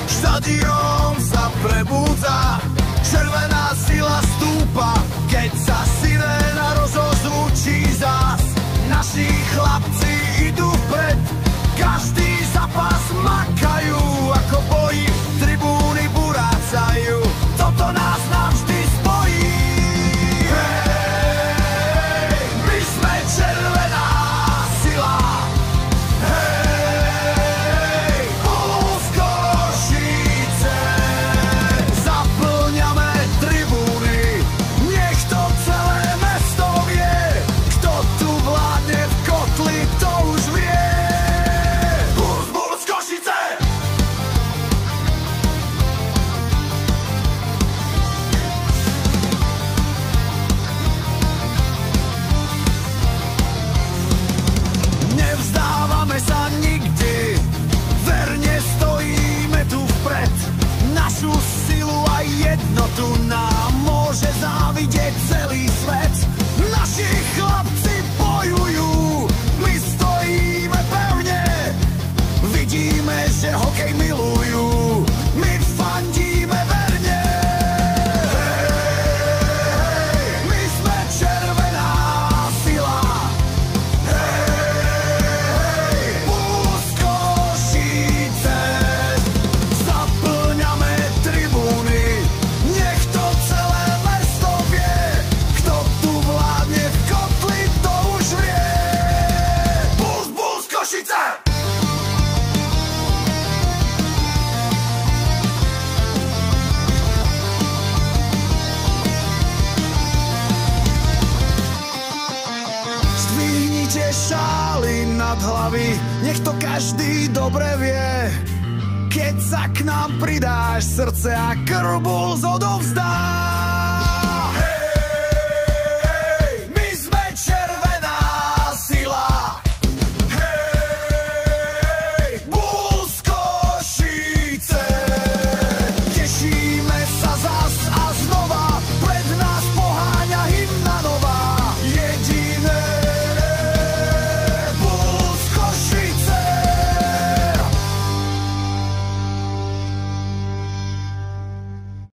Štadión sa prebúdza, červená sila stúpa, keď sa siréna rozozvučí zás. Naši chlapci idú vpred, každý zápas makajú, ako boji tribúny burácajú. Toto nás navždy spojí. Hej, my sme červená sila. Našu silu a jednotu nám môže závidieť celý svet. Naši chlapci bojujú, my stojíme pevne. Vidíme, že hokej milujú, my fandíme verne. Hej, my sme červená sila. Hej, Puls Košice. Šály nad hlavy, nech to každý dobre vie. Keď sa k nám pridáš, srdce a krv Bulls odovzdáš.